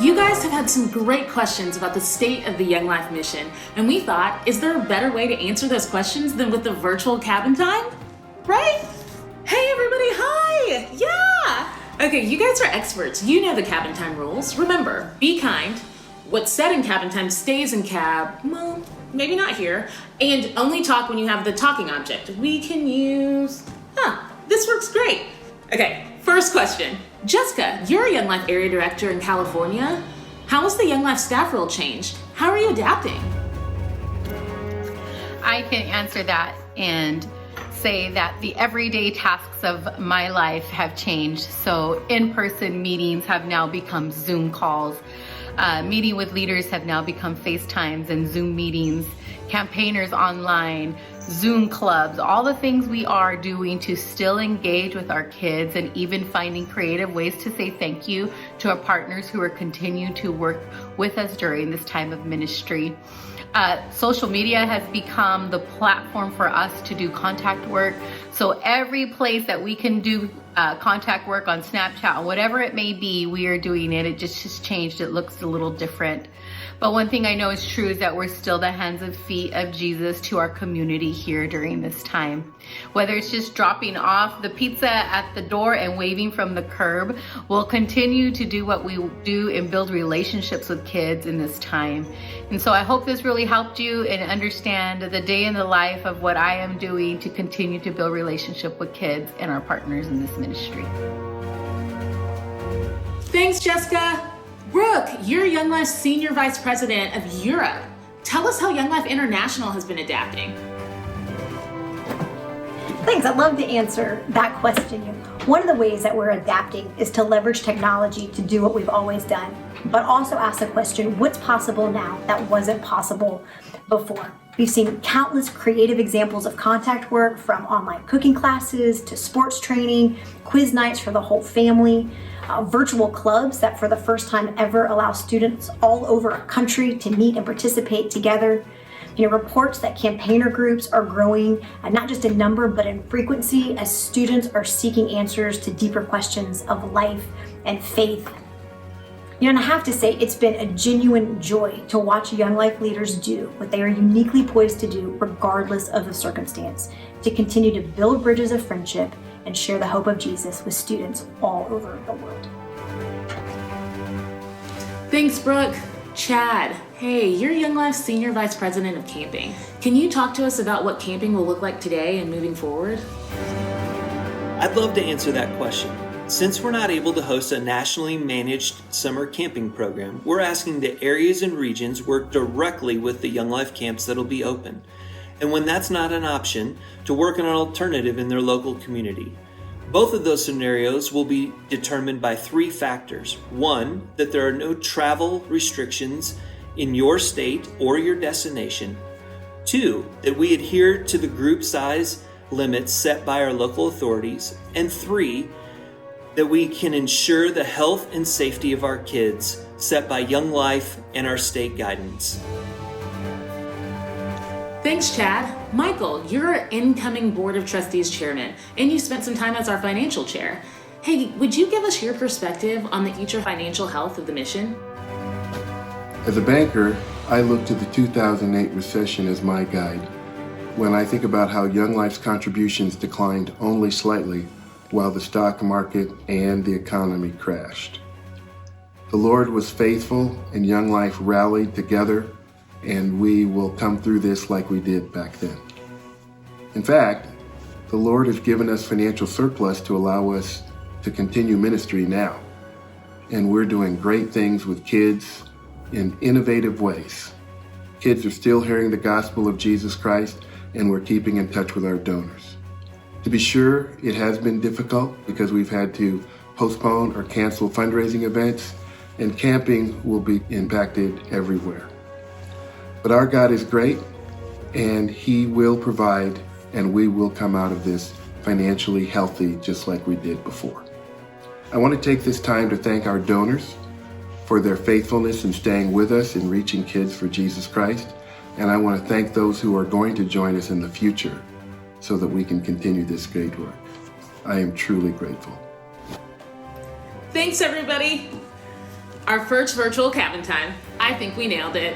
You guys have had some great questions about the state of the Young Life mission, and we thought, is there a better way to answer those questions than with the virtual cabin time? Right? Hey everybody, hi! Yeah! Okay, you guys are experts. You know the cabin time rules. Remember, be kind. What's said in cabin time stays in cab, well, maybe not here, and only talk when you have the talking object. We can use, this works great. Okay, first question. Jessica, you're a Young Life Area Director in California. How has the Young Life staff role changed? How are you adapting? I can answer that and say that the everyday tasks of my life have changed. So in-person meetings have now become Zoom calls. Meeting with leaders have now become FaceTimes and Zoom meetings, campaigners online, Zoom clubs, all the things we are doing to still engage with our kids and even finding creative ways to say thank you to our partners who are continuing to work with us during this time of ministry. Social media has become the platform for us to do contact work. So every place that we can do contact work on Snapchat, whatever it may be, we are doing it. It just has changed. It looks a little different. But one thing I know is true is that we're still the hands and feet of Jesus to our community here during this time. Whether it's just dropping off the pizza at the door and waving from the curb, we'll continue to do what we do and build relationships with kids in this time. And so I hope this really helped you and understand the day in the life of what I am doing to continue to build relationship with kids and our partners in this ministry. Thanks, Jessica. Brooke, you're Young Life's Senior Vice President of Europe. Tell us how Young Life International has been adapting. Thanks, I'd love to answer that question. One of the ways that we're adapting is to leverage technology to do what we've always done, but also ask the question, what's possible now that wasn't possible before? We've seen countless creative examples of contact work, from online cooking classes to sports training, quiz nights for the whole family, virtual clubs that for the first time ever allow students all over a country to meet and participate together. Reports that campaigner groups are growing, not just in number, but in frequency, as students are seeking answers to deeper questions of life and faith. And I have to say, it's been a genuine joy to watch Young Life leaders do what they are uniquely poised to do, regardless of the circumstance, to continue to build bridges of friendship and share the hope of Jesus with students all over the world. Thanks, Brooke. Chad, hey, you're Young Life's Senior Vice President of Camping. Can you talk to us about what camping will look like today and moving forward? I'd love to answer that question. Since we're not able to host a nationally managed summer camping program, we're asking that areas and regions work directly with the Young Life camps that'll be open. And when that's not an option, to work on an alternative in their local community. Both of those scenarios will be determined by 3 factors. 1, that there are no travel restrictions in your state or your destination. 2, that we adhere to the group size limits set by our local authorities. And 3, that we can ensure the health and safety of our kids set by Young Life and our state guidance. Thanks, Chad. Michael, you're our incoming Board of Trustees Chairman, and you spent some time as our financial chair. Hey, would you give us your perspective on the future financial health of the mission? As a banker, I look to the 2008 recession as my guide when I think about how Young Life's contributions declined only slightly while the stock market and the economy crashed. The Lord was faithful, and Young Life rallied together, and we will come through this like we did back then. In fact, the Lord has given us financial surplus to allow us to continue ministry now. And we're doing great things with kids in innovative ways. Kids are still hearing the gospel of Jesus Christ, and we're keeping in touch with our donors. To be sure, it has been difficult because we've had to postpone or cancel fundraising events, and camping will be impacted everywhere. But our God is great, and He will provide, and we will come out of this financially healthy just like we did before. I want to take this time to thank our donors for their faithfulness in staying with us and reaching kids for Jesus Christ. And I want to thank those who are going to join us in the future so that we can continue this great work. I am truly grateful. Thanks, everybody. Our first virtual cabin time. I think we nailed it.